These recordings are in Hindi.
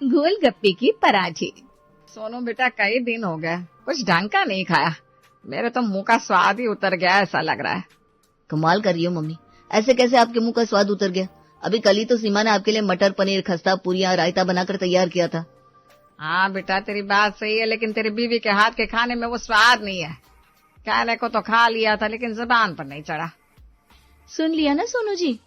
गोलगप्पे की पराठे। सोनू बेटा कई दिन हो गए कुछ ढंग का नहीं खाया, मेरे तो मुंह का स्वाद ही उतर गया ऐसा लग रहा है। कमाल कर रही हो मम्मी, ऐसे कैसे आपके मुंह का स्वाद उतर गया? अभी कल ही तो सीमा ने आपके लिए मटर पनीर खस्ता पूरियां रायता बनाकर तैयार किया था। हाँ बेटा तेरी बात सही है, लेकिन तेरी बीवी के हाथ के खाने में वो स्वाद नहीं है। कहने को तो खा लिया था लेकिन जुबान पर नहीं चढ़ा। सुन लिया ना सोनू जी,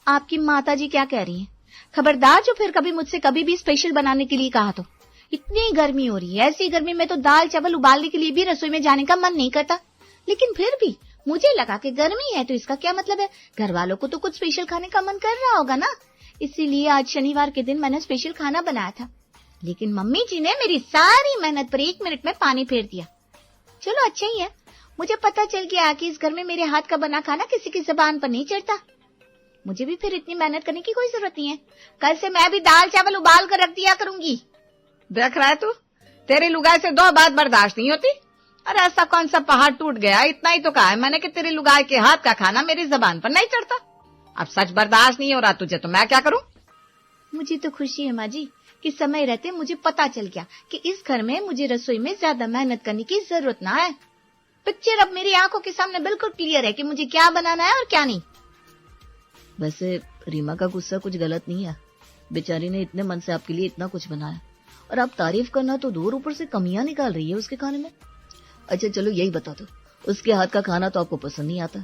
आपकी माता जी क्या कह रही हैं? खबरदार जो फिर कभी मुझसे कभी भी स्पेशल बनाने के लिए कहा तो। इतनी गर्मी हो रही है, ऐसी गर्मी में तो दाल चावल उबालने के लिए भी रसोई में जाने का मन नहीं करता। लेकिन फिर भी मुझे लगा कि गर्मी है तो इसका क्या मतलब है, घर वालों को तो कुछ स्पेशल खाने का मन कर रहा होगा ना, इसीलिए आज शनिवार के दिन मैंने स्पेशल खाना बनाया था। लेकिन मम्मी जी ने मेरी सारी मेहनत पर 1 मिनट में पानी फेर दिया। चलो अच्छा ही है, मुझे पता चल गया कि इस घर में मेरे हाथ का बना खाना किसी की जुबान पर नहीं चढ़ता। मुझे भी फिर इतनी मेहनत करने की कोई जरूरत नहीं है। कल से मैं भी दाल चावल उबाल कर रख दिया करूंगी। देख रहा है तू, तेरी लुगाई से 2 बात बर्दाश्त नहीं होती। अरे ऐसा कौन सा पहाड़ टूट गया, इतना ही तो कहा है मैंने कि तेरी लुगाई के हाथ का खाना मेरी जबान पर नहीं चढ़ता। अब सच बर्दाश्त नहीं हो रहा तुझे तो मैं क्या करूं? मुझे तो खुशी है माँ जी कि समय रहते मुझे पता चल गया कि इस घर में मुझे रसोई में ज्यादा मेहनत करने की जरूरत ना है। पिक्चर अब मेरी आंखों के सामने बिल्कुल क्लियर है कि मुझे क्या बनाना है और क्या नहीं। वैसे रीमा का गुस्सा कुछ गलत नहीं है, बेचारी ने इतने मन से आपके लिए इतना कुछ बनाया और आप तारीफ करना तो दूर, ऊपर से कमियां निकाल रही है उसके खाने में। अच्छा चलो यही बता दो, उसके हाथ का खाना तो आपको पसंद नहीं आता,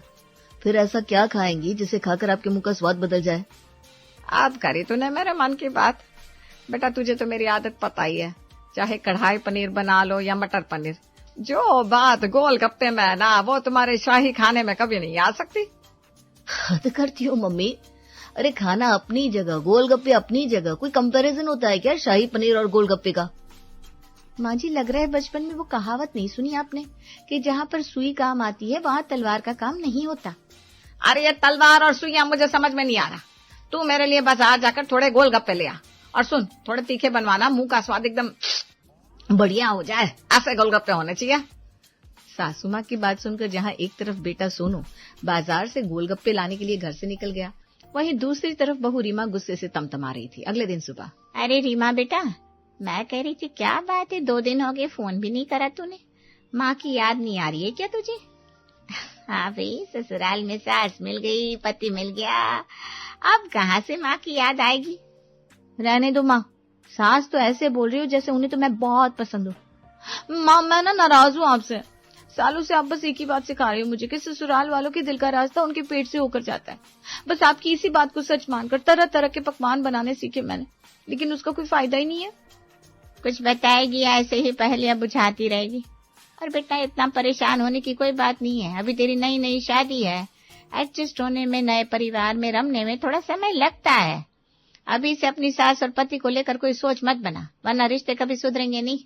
फिर ऐसा क्या खाएंगी जिसे खाकर आपके मुंह का स्वाद बदल जाए? अब करी तूने मेरे मन की बात। बेटा तुझे तो मेरी आदत पता ही है, चाहे कढ़ाई पनीर बना लो या मटर पनीर, जो बात गोलगप्पे में है ना वो तुम्हारे शाही खाने में कभी नहीं आ सकती। हद करती हो मम्मी, अरे खाना अपनी जगह, गोलगप्पे अपनी जगह, कोई कंपैरिजन होता है क्या शाही पनीर और गोलगप्पे का? माँ जी लग रहा है बचपन में वो कहावत नहीं सुनी आपने कि जहाँ पर सुई काम आती है वहाँ तलवार का काम नहीं होता। अरे ये तलवार और सुइयां मुझे समझ में नहीं आ रहा। तू मेरे लिए बाजार जाकर थोड़े गोलगप्पे ले आ, और सुन थोड़े तीखे बनवाना, मुंह का स्वाद एकदम बढ़िया हो जाए, ऐसे गोलगप्पे होने चाहिए। सासू माँ की बात सुनकर जहाँ एक तरफ बेटा सोनू बाजार से गोलगप्पे लाने के लिए घर से निकल गया, वहीं दूसरी तरफ बहू रीमा गुस्से से तमतमा रही थी। अगले दिन सुबह, अरे रीमा बेटा, मैं कह रही थी क्या बात है 2 दिन हो गए फोन भी नहीं करा तूने, माँ की याद नहीं आ रही है क्या तुझे? हाँ भाई, ससुराल में सास मिल गई, पति मिल गया, अब कहाँ से माँ की याद आएगी। रहने दो माँ, सास तो ऐसे बोल रही हो जैसे उन्हें तो मैं बहुत पसंद हूँ। माँ मैं ना नाराज हूँ आपसे, सालों से आप बस एक ही बात सिखा रही हो मुझे कि ससुराल वालों के दिल का रास्ता उनके पेट से होकर जाता है। बस आपकी इसी बात को सच मानकर तरह तरह के पकवान बनाने सीखे मैंने, लेकिन उसका कोई फायदा ही नहीं है। कुछ बताएगी ऐसे ही पहेलियां बुझाती रहेगी। और बेटा इतना परेशान होने की कोई बात नहीं है, अभी तेरी नई नई शादी है, एडजस्ट होने में, नए परिवार में रमने में थोड़ा समय लगता है। अभी से अपनी सास और पति को लेकर कोई सोच मत बना, वरना रिश्ते कभी सुधरेंगे नहीं।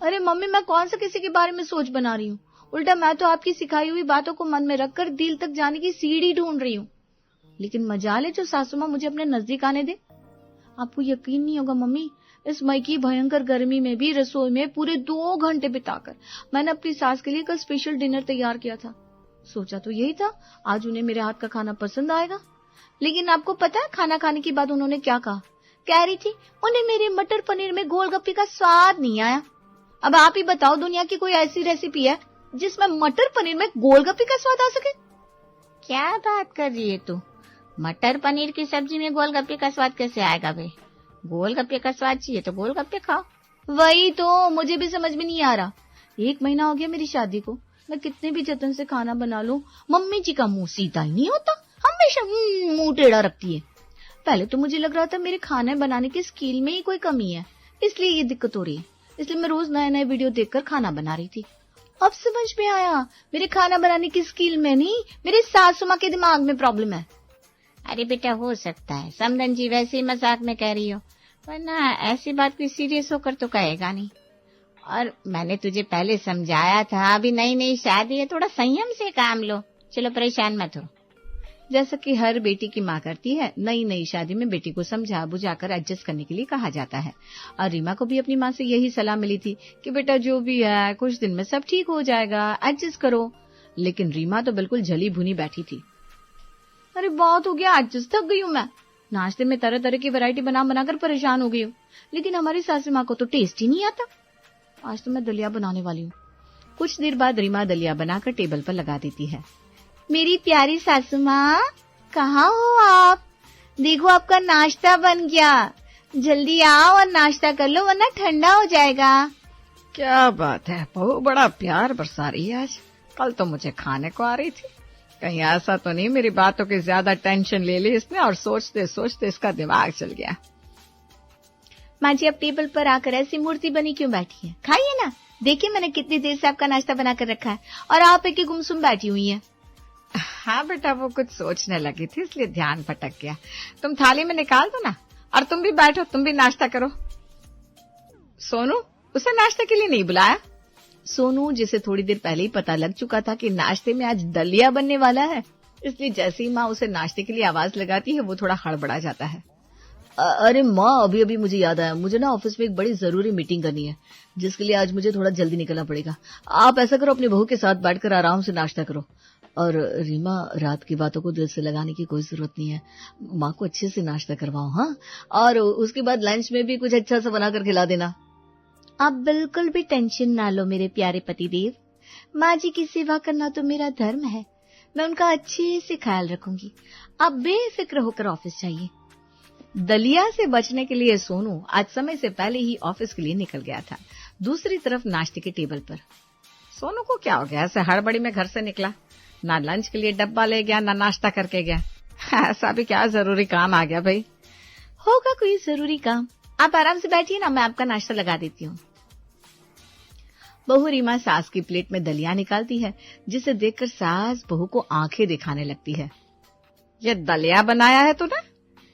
अरे मम्मी मैं कौन सा किसी के बारे में सोच बना रही हूँ, उल्टा मैं तो आपकी सिखाई हुई बातों को मन में रखकर दिल तक जाने की सीढ़ी ढूंढ रही हूँ। लेकिन मजाल है जो सासू माँ मुझे अपने नजदीक आने दे। आपको यकीन नहीं होगा मम्मी, इस मई की भयंकर गर्मी में भी रसोई में पूरे 2 घंटे बिताकर मैंने अपनी सास के लिए कल स्पेशल डिनर तैयार किया था। सोचा तो यही था आज उन्हें मेरे हाथ का खाना पसंद आएगा, लेकिन आपको पता है खाना खाने के बाद उन्होंने क्या कहा? कह रही थी उन्हें मेरे मटर पनीर में गोलगप्पे का स्वाद नहीं आया। अब आप ही बताओ दुनिया की कोई ऐसी रेसिपी है जिसमें मटर पनीर में गोलगप्पे का स्वाद आ सके? क्या बात कर रही है तू, मटर पनीर की सब्जी में गोलगप्पे का स्वाद कैसे आएगा भाई? गोलगप्पे का स्वाद चाहिए तो गोलगप्पे खाओ। वही तो मुझे भी समझ में नहीं आ रहा, 1 महीना हो गया मेरी शादी को, मैं कितने भी जतन से खाना बना लूं मम्मी जी का मुंह सीधा ही नहीं होता, हमेशा मुंह टेढ़ा रखती है। पहले तो मुझे लग रहा था मेरे खाने बनाने की स्किल में ही कोई कमी है, इसलिए ये दिक्कत हो रही है, इसलिए मैं रोज नए नए वीडियो देखकर खाना बना रही थी। अब समझ में आया मेरे खाना बनाने की स्किल में नहीं, मेरे सासू माँ के दिमाग में प्रॉब्लम है। अरे बेटा हो सकता है समदन जी वैसे ही मजाक में कह रही हो, वरना ऐसी बात कोई सीरियस होकर तो कहेगा नहीं। और मैंने तुझे पहले समझाया था, अभी नई नई शादी है, थोड़ा संयम से काम लो। चलो परेशान मत हो। जैसा कि हर बेटी की माँ करती है, नई नई शादी में बेटी को समझा बुझाकर एडजस्ट करने के लिए कहा जाता है। और रीमा को भी अपनी माँ से यही सलाह मिली थी कि बेटा जो भी है कुछ दिन में सब ठीक हो जाएगा, एडजस्ट करो। लेकिन रीमा तो बिल्कुल जली भुनी बैठी थी। अरे बहुत हो गया, एडजस्ट थक गई हूँ मैं, नाश्ते में तरह तरह की वैरायटी बना बनाकर परेशान हो गई हूँ, लेकिन हमारी सासू माँ को तो टेस्ट ही नहीं आता। आज तो मैं दलिया बनाने वाली हूँ। कुछ देर बाद रीमा दलिया बनाकर टेबल पर लगा देती है। मेरी प्यारी सासू माँ, कहाँ हो आप? देखो आपका नाश्ता बन गया, जल्दी आओ और नाश्ता कर लो वरना ठंडा हो जाएगा। क्या बात है, बहू बड़ा प्यार बरसा रही है आज। कल तो मुझे खाने को आ रही थी, कहीं ऐसा तो नहीं मेरी बातों की ज्यादा टेंशन ले ली इसने और सोचते सोचते इसका दिमाग चल गया। माँ जी, अब टेबल पर आकर ऐसी मूर्ति बनी क्यों बैठी है? खाइए ना, देखिए मैंने कितनी देर से आपका नाश्ता बनाकर रखा है और आप एक गुमसुम बैठी हुई है। हाँ बेटा, वो कुछ सोचने लगी थी इसलिए ध्यान भटक गया। तुम थाली में निकाल दो ना, और तुम भी बैठो, तुम भी नाश्ता करो। सोनू, उसे नाश्ते के लिए नहीं बुलाया? सोनू, जिसे थोड़ी देर पहले ही पता लग चुका था कि नाश्ते में आज दलिया बनने वाला है, इसलिए जैसे ही माँ उसे नाश्ते के लिए आवाज लगाती है वो थोड़ा हड़बड़ा जाता है। अरे माँ, अभी अभी मुझे याद आया, मुझे ना ऑफिस में एक बड़ी जरूरी मीटिंग करनी है, जिसके लिए आज मुझे थोड़ा जल्दी निकलना पड़ेगा। आप ऐसा करो, अपनी बहू के साथ बैठकर आराम से नाश्ता करो। और रीमा, रात की बातों को दिल से लगाने की कोई जरूरत नहीं है, माँ को अच्छे से नाश्ता करवाओ। हाँ, और उसके बाद लंच में भी कुछ अच्छा सा बनाकर खिला देना। आप बिल्कुल भी टेंशन ना लो मेरे प्यारे पतिदेव, माँ जी की सेवा करना तो मेरा धर्म है, मैं उनका अच्छे से ख्याल रखूंगी। आप बेफिक्र होकर ऑफिस जाइए। दलिया से बचने के लिए सोनू आज समय से पहले ही ऑफिस के लिए निकल गया था। दूसरी तरफ नाश्ते के टेबल पर सोनू को क्या हो गया, ऐसे हड़बड़ी में घर से निकला, ना लंच के लिए डब्बा ले गया ना नाश्ता करके गया। ऐसा भी क्या जरूरी काम आ गया भाई? होगा कोई जरूरी काम, आप आराम से बैठिए ना, मैं आपका नाश्ता लगा देती हूँ। बहू रीमा सास की प्लेट में दलिया निकालती है, जिसे देखकर सास बहू को आंखें दिखाने लगती है। ये दलिया बनाया है तूने?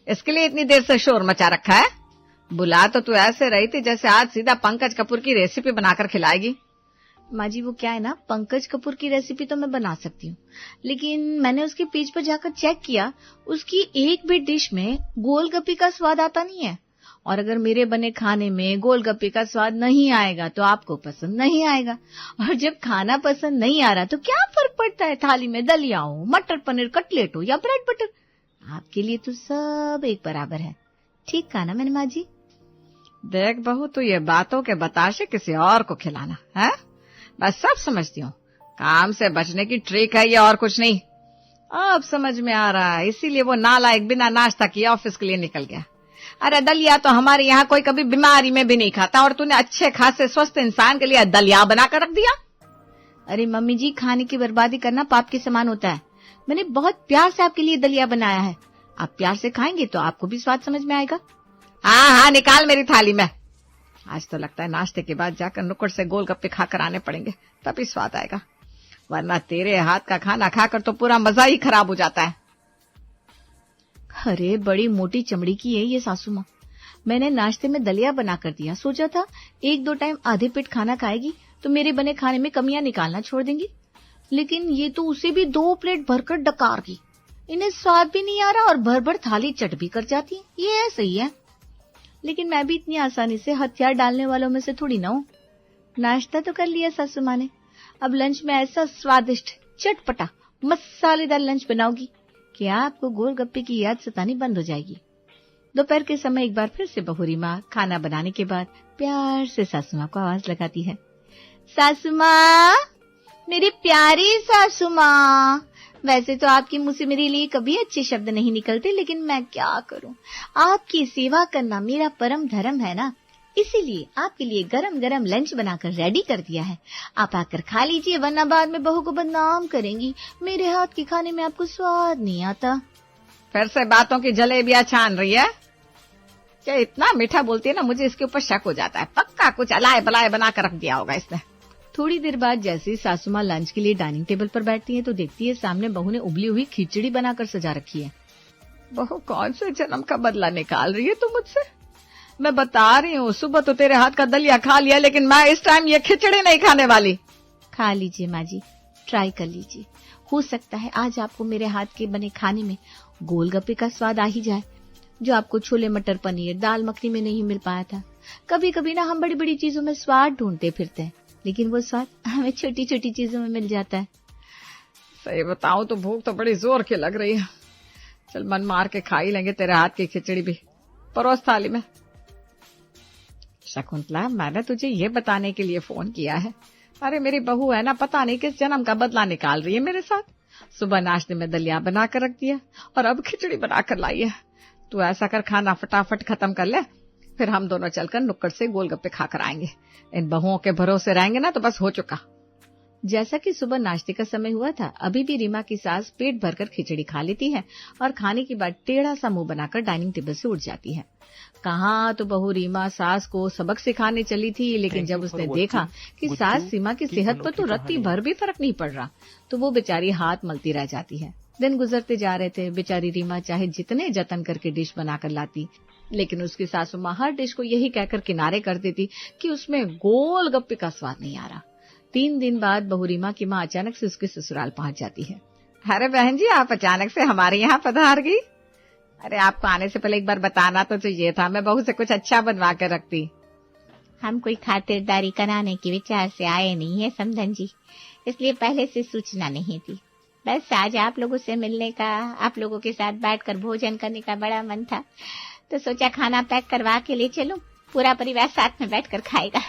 इसके लिए इतनी देर से शोर मचा रखा है? बुला तो तू ऐसे रही थी जैसे आज सीधा पंकज कपूर की रेसिपी बनाकर खिलाएगी। माँ जी, वो क्या है ना, पंकज कपूर की रेसिपी तो मैं बना सकती हूँ, लेकिन मैंने उसके पेज पर जाकर चेक किया, उसकी एक भी डिश में गोलगप्पे का स्वाद आता नहीं है। और अगर मेरे बने खाने में गोलगप्पे का स्वाद नहीं आएगा तो आपको पसंद नहीं आएगा, और जब खाना पसंद नहीं आ रहा तो क्या फर्क पड़ता है, थाली में दलिया हो, मटर पनीर कटलेट हो या ब्रेड बटर, आपके लिए तो सब एक बराबर है। ठीक कहा ना मैंने माँ जी? देख बहू, तू ये बातों के बताशे किसी और को खिलाना है, मैं सब समझती हूँ, काम से बचने की ट्रिक है ये और कुछ नहीं। अब समझ में आ रहा है, इसीलिए वो नालायक बिना नाश्ता किए ऑफिस के लिए निकल गया। अरे दलिया तो हमारे यहाँ कोई कभी बीमारी में भी नहीं खाता, और तूने अच्छे खासे स्वस्थ इंसान के लिए दलिया बनाकर रख दिया। अरे मम्मी जी, खाने की बर्बादी करना पाप के समान होता है। मैंने बहुत प्यार से आपके लिए दलिया बनाया है, आप प्यार से खाएंगे तो आपको भी स्वाद समझ में आएगा। हाँ हाँ, निकाल मेरी थाली में। आज तो लगता है नाश्ते के बाद जाकर नुक्कड़ से गोलगप्पे खाकर आने पड़ेंगे, तभी स्वाद आएगा, वरना तेरे हाथ का खाना खाकर तो पूरा मजा ही खराब हो जाता है। अरे बड़ी मोटी चमड़ी की है ये सासू माँ। मैंने नाश्ते में दलिया बना कर दिया, सोचा था एक दो टाइम आधे पेट खाना खाएगी तो मेरे बने खाने में कमियां निकालना छोड़ देंगी, लेकिन ये तो उसे भी 2 प्लेट भरकर डकार गई। इन्हें स्वाद भी नहीं आ रहा और भर भर थाली चट भी कर जाती है। ये सही है, लेकिन मैं भी इतनी आसानी से हथियार डालने वालों में से थोड़ी ना हूँ। नाश्ता तो कर लिया सासू माँ ने, अब लंच में ऐसा स्वादिष्ट चटपटा मसालेदार लंच बनाओगी कि आपको गोलगप्पे की याद सतानी बंद हो जाएगी। दोपहर के समय एक बार फिर से बहू रीमा खाना बनाने के बाद प्यार से सासू माँ को आवाज लगाती है। सासू माँ, मेरी प्यारी सासू माँ, वैसे तो आपके मुंह से मेरे लिए कभी अच्छे शब्द नहीं निकलते, लेकिन मैं क्या करूं, आपकी सेवा करना मेरा परम धर्म है ना, इसीलिए आपके लिए गरम गरम लंच बनाकर रेडी कर दिया है। आप आकर खा लीजिए, वरना बाद में बहू को बदनाम करेंगी, मेरे हाथ के खाने में आपको स्वाद नहीं आता। फिर से बातों की जलेबियां छान रही है क्या? इतना मीठा बोलती है ना, मुझे इसके ऊपर शक हो जाता है, पक्का कुछ अलाय बलाय बनाकर रख दिया होगा इसने। थोड़ी देर बाद जैसे ही सासू माँ लंच के लिए डाइनिंग टेबल पर बैठती है तो देखती है सामने बहू ने उबली हुई खिचड़ी बनाकर सजा रखी है। बहू कौन से जन्म का बदला निकाल रही है तू मुझसे? मैं बता रही हूँ, सुबह तो तेरे हाथ का दलिया खा लिया, लेकिन मैं इस टाइम ये खिचड़ी नहीं खाने वाली। खा लीजिए माँ जी, ट्राई कर लीजिए, हो सकता है आज आपको मेरे हाथ के बने खाने में गोलगप्पे का स्वाद आ ही जाए, जो आपको छोले मटर पनीर दाल मखनी में नहीं मिल पाया था। कभी कभी ना हम बड़ी बड़ी चीजों में स्वाद ढूंढते फिरते हैं, लेकिन वो स्वाद हमें छोटी छोटी चीजों में मिल जाता है। सही बताऊं तो भूख तो बड़ी जोर की लग रही है। चल मन मार के खा ही लेंगे तेरे हाथ की खिचड़ी भी। परोस थाली में। शकुंतला, मैंने तुझे ये बताने के लिए फोन किया है, अरे मेरी बहू है ना, पता नहीं किस जन्म का बदला निकाल रही है मेरे साथ। सुबह नाश्ते में दलिया बनाकर रख दिया और अब खिचड़ी बनाकर लाई है। तू ऐसा कर, खाना फटाफट खत्म कर ले, फिर हम दोनों चलकर नुक्कड़ से गोलगप्पे खाकर आएंगे। इन बहुओं के भरोसे रहेंगे ना तो बस हो चुका। जैसा कि सुबह नाश्ते का समय हुआ था, अभी भी रीमा की सास पेट भरकर खिचड़ी खा लेती है और खाने के बाद टेढ़ा सा मुंह बनाकर डाइनिंग टेबल से उठ जाती है। कहाँ तो बहू रीमा सास को सबक सिखाने चली थी, लेकिन जब उसने देखा कि सास सीमा की सेहत पर तो रत्ती भर भी फर्क नहीं पड़ रहा, तो वो बेचारी हाथ मलती रह जाती है। दिन गुजरते जा रहे थे। बेचारी रीमा चाहे जितने जतन करके डिश बनाकर लाती, लेकिन उसकी सासू माँ हर डिश को यही कहकर किनारे कर देती कि उसमें गोलगप्पे का स्वाद नहीं आ रहा। 3 दिन बाद बहू रीमा की माँ अचानक से उसके ससुराल पहुंच जाती है। अरे बहन जी, आप अचानक से हमारे यहाँ पधार गई। अरे आपको आने से पहले एक बार बताना तो चाहिए था, मैं बहू से कुछ अच्छा बनवा कर रखती। हम कोई खातिरदारी कराने के विचार से आए नहीं है समधन जी, इसलिए पहले से सूचना नहीं थी। बस आज आप लोगों से मिलने का, आप लोगों के साथ बैठकर भोजन करने का बड़ा मन था, तो सोचा खाना पैक करवा के ले चलूं, पूरा परिवार साथ में बैठकर खाएगा।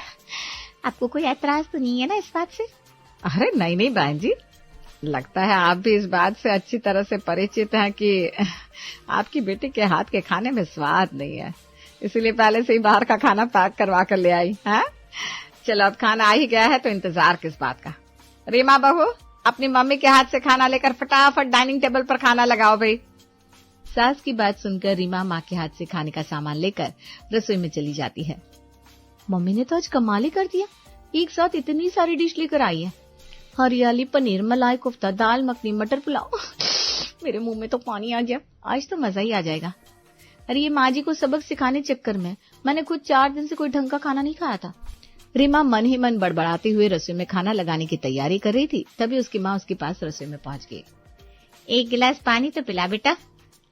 आपको कोई ऐतराज तो नहीं है ना इस बात से? अरे नहीं नहीं बहन जी, लगता है आप भी इस बात से अच्छी तरह से परिचित हैं कि आपकी बेटी के हाथ के खाने में स्वाद नहीं है, इसलिए पहले से ही बाहर का खाना पैक करवा कर ले आई है। चलो अब खाना आ ही गया है तो इंतजार किस बात का। रीमा बहू, अपनी मम्मी के हाथ से खाना लेकर फटाफट डाइनिंग टेबल पर खाना लगाओ भाई। सास की बात सुनकर रीमा माँ के हाथ से खाने का सामान लेकर रसोई में चली जाती है। मम्मी ने तो आज कमाल ही कर दिया, एक साथ इतनी सारी डिश लेकर आई है। हरियाली पनीर, मलाई कोफ्ता, दाल मखनी, मटर पुलाव। मेरे मुंह में तो पानी आ गया, आज तो मजा ही आ जाएगा। अरे ये माँ जी को सबक सिखाने चक्कर में मैंने खुद 4 दिन से कोई ढंग का खाना नहीं खाया था। रीमा मन ही मन बड़बड़ाते हुए रसोई में खाना लगाने की तैयारी कर रही थी, तभी उसकी माँ उसके पास रसोई में पहुंच गई। 1 गिलास पानी तो पिला बेटा।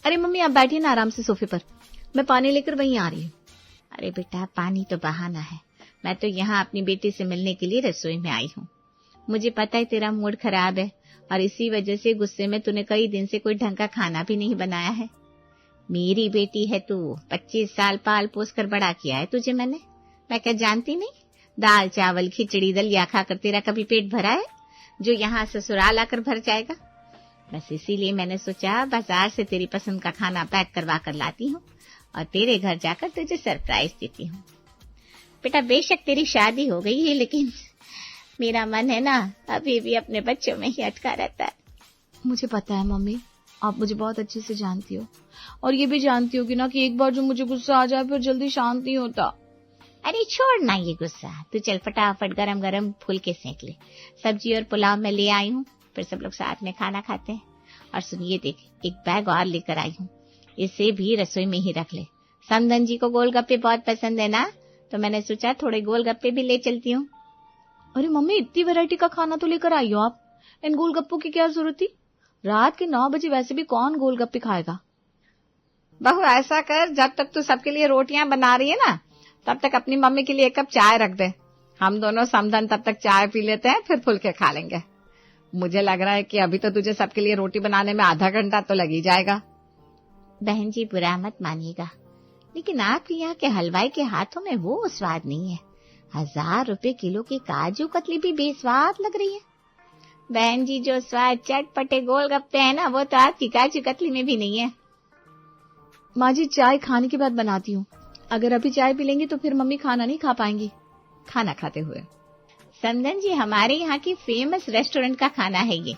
अरे मम्मी आप बैठिए ना आराम से सोफे पर, मैं पानी लेकर वहीं आ रही हूँ। अरे बेटा, पानी तो बहाना है, मैं तो यहाँ अपनी बेटी से मिलने के लिए रसोई में आई हूँ। मुझे पता है तेरा मूड खराब है और इसी वजह से गुस्से में तूने कई दिन से कोई ढंग का खाना भी नहीं बनाया है। मेरी बेटी है तू, 25 साल पाल पोस कर बड़ा किया है तुझे मैंने, मैं क्या जानती नहीं? दाल चावल खिचड़ी दलिया खाकर तेरा कभी पेट भरा है जो यहाँ ससुराल आकर भर जाएगा? बस इसीलिए मैंने सोचा बाजार से तेरी पसंद का खाना पैक करवा कर लाती हूँ और तेरे घर जाकर तुझे सरप्राइज देती हूँ। बेटा बेशक तेरी शादी हो गई है, लेकिन मेरा मन है ना अभी भी अपने बच्चों में ही अटका रहता है। मुझे पता है मम्मी, आप मुझे बहुत अच्छे से जानती हो और ये भी जानती होगी ना कि एक बार जो मुझे गुस्सा आ जाए फिर जल्दी शांत नहीं होता। अरे छोड़ ना ये गुस्सा, तू चल फटाफट गरम गरम फुलके सेंक ले। सब्जी और पुलाव मैं ले आई हूँ, फिर सब लोग साथ में खाना खाते हैं। और सुनिए देख, एक बैग और लेकर आई हूँ, इसे भी रसोई में ही रख ले। समधन जी को गोलगप्पे बहुत पसंद है ना, तो मैंने सोचा थोड़े गोलगप्पे भी ले चलती हूँ। अरे मम्मी, इतनी वैरायटी का खाना तो लेकर आई हो आप, इन गोलगप्पों की क्या जरूरत थी? रात के 9 बजे वैसे भी कौन गोलगप्पे खाएगा? बहू ऐसा कर, जब तक तू सबके लिए रोटियां बना रही है ना, तब तक अपनी मम्मी के लिए 1 कप चाय रख दे। हम दोनों समधन तब तक चाय पी लेते हैं, फिर फुलके खा लेंगे। मुझे लग रहा है कि अभी तो तुझे सबके लिए रोटी बनाने में आधा घंटा तो लग ही जाएगा। बहन जी बुरा मत मानिएगा, लेकिन आपके यहाँ के हलवाई के हाथों में वो स्वाद नहीं है। 1000 रुपए किलो की काजू कतली भी बेस्वाद लग रही है। बहन जी जो स्वाद चटपटे गोलगप्पे है ना, वो तो आपकी काजू कतली में भी नहीं है। माँ जी चाय खाने के बाद बनाती हूँ, अगर अभी चाय पी लेंगे तो फिर मम्मी खाना नहीं खा पाएंगी। खाना खाते हुए समधन जी हमारे यहाँ की फेमस रेस्टोरेंट का खाना है ये।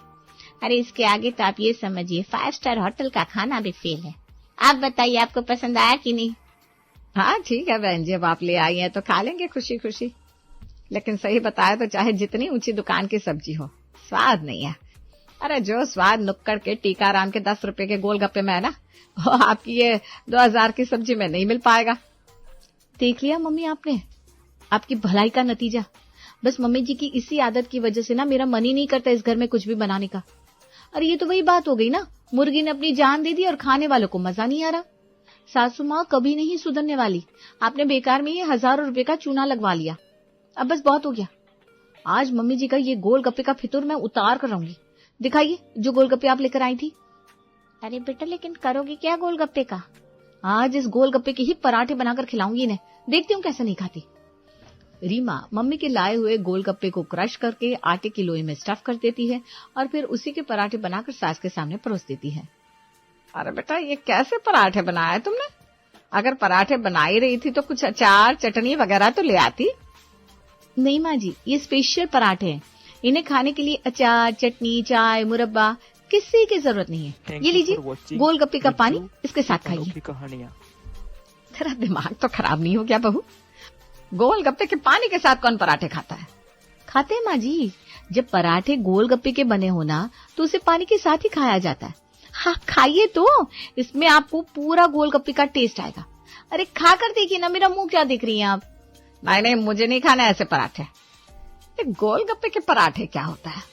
अरे इसके आगे तो आप ये समझिए 5 स्टार होटल का खाना भी फेल है। आप बताइए आपको पसंद आया कि नहीं? हाँ ठीक है बहन जी, अब आप ले आई हैं तो खा लेंगे खुशी खुशी, लेकिन सही बताया तो चाहे जितनी ऊंची दुकान की सब्जी हो, स्वाद नहीं है। अरे जो स्वाद नुक्कड़ के टीकाराम के 10 रुपए के गोलगप्पे में है ना, वो आपकी ये 2000 की सब्जी में नहीं मिल पाएगा। देख लिया मम्मी आपने, आपकी भलाई का नतीजा। बस मम्मी जी की इसी आदत की वजह से ना मेरा मन ही नहीं करता इस घर में कुछ भी बनाने का। अरे ये तो वही बात हो गई ना, मुर्गी ने अपनी जान दे दी और खाने वालों को मजा नहीं आ रहा। सासू माँ कभी नहीं सुधरने वाली, आपने बेकार में ये 1000 रुपए का चूना लगवा लिया। अब बस बहुत हो गया, आज मम्मी जी का ये गोलगप्पे का फितूर मैं उतार कर रहूंगी। दिखाइए जो गोलगप्पे आप लेकर आई थी। अरे बेटा, लेकिन करोगे क्या गोलगप्पे का? आज इस गोलगप्पे के ही पराठे बनाकर खिलाऊंगी इन्हें, देखती हूँ कैसे नहीं खाती। रीमा मम्मी के लाए हुए गोलगप्पे को क्रश करके आटे की लोई में स्टफ कर देती है और फिर उसी के पराठे बनाकर सास के सामने परोस देती है। अरे बेटा, ये कैसे पराठे बनाए तुमने? अगर पराठे बना ही रही थी तो कुछ अचार चटनी वगैरह तो ले आती। नहीं माँ जी, ये स्पेशल पराठे हैं, इन्हें खाने के लिए अचार चटनी चाय मुरब्बा किसी की जरूरत नहीं है। ये लीजिए गोलगप्पे का पानी, इसके साथ खाइए। तेरा दिमाग तो खराब नहीं हो गया बहू? गोलगप्पे के पानी के साथ कौन पराठे खाता है? खाते हैं माँ जी, जब पराठे गोलगप्पे के बने हो ना तो उसे पानी के साथ ही खाया जाता है। हाँ खाइए तो, इसमें आपको पूरा गोलगप्पे का टेस्ट आएगा। अरे खा कर देखिए ना, मेरा मुंह क्या देख रही हैं आप? नहीं, मुझे नहीं खाना ऐसे पराठे। गोलगप्पे के पराठे क्या होता है?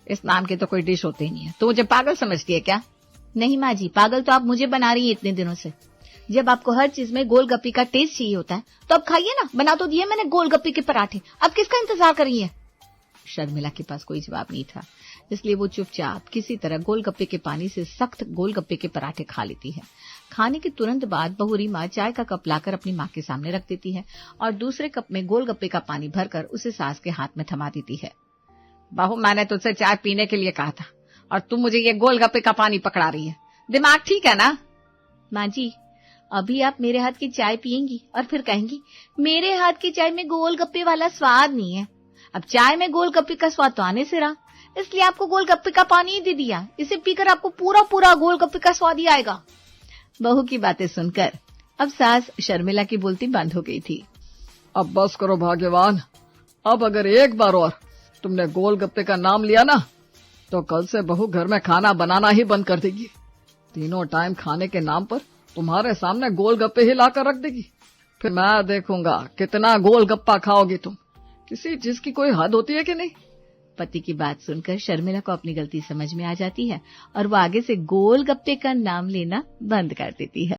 इस नाम की तो कोई डिश होती नहीं है। तू मुझे पागल समझती है क्या? नहीं माँ जी, पागल तो आप मुझे बना रही है इतने दिनों से। जब आपको हर चीज में गोलगप्पे का टेस्ट चाहिए होता है तो अब खाइए ना, बना तो दिए मैंने गोलगप्पे के पराठे, अब किसका इंतजार कर रही है? शर्मिला के पास कोई जवाब नहीं था, इसलिए वो चुपचाप किसी तरह गोलगप्पे के पानी से सख्त गोलगप्पे के पराठे खा लेती है। खाने के तुरंत बाद बहू रीमा चाय का कप लाकर अपनी माँ के सामने रख देती है और दूसरे कप में गोलगप्पे का पानी भरकर उसे सास के हाथ में थमा देती है। बहू, मैंने तुझसे चाय पीने के लिए कहा था और तुम मुझे ये गोलगप्पे का पानी पकड़ा रही है। दिमाग ठीक है ना? माँ जी, अभी आप मेरे हाथ की चाय पियेंगी और फिर कहेंगी मेरे हाथ की चाय में गोलगप्पे वाला स्वाद नहीं है। अब चाय में गोलगप्पे का स्वाद तो आने से रहा, इसलिए आपको गोलगप्पे का पानी ही दे दिया। इसे पीकर आपको पूरा पूरा गोलगप्पे का स्वाद ही आएगा। बहू की बातें सुनकर अब सास शर्मिला की बोलती बंद हो गई थी। अब बस करो भाग्यवान, अब अगर एक बार और तुमने गोलगप्पे का नाम लिया ना तो कल से बहू घर में खाना बनाना ही बंद कर देगी। तीनों टाइम खाने के नाम पर तुम्हारे सामने गोलगप्पे ही लाकर रख देगी। फिर मैं देखूंगा कितना गोलगप्पा खाओगी तुम। किसी चीज की कोई हद होती है कि नहीं? पति की बात सुनकर शर्मिला को अपनी गलती समझ में आ जाती है और वो आगे से गोलगप्पे का नाम लेना बंद कर देती है।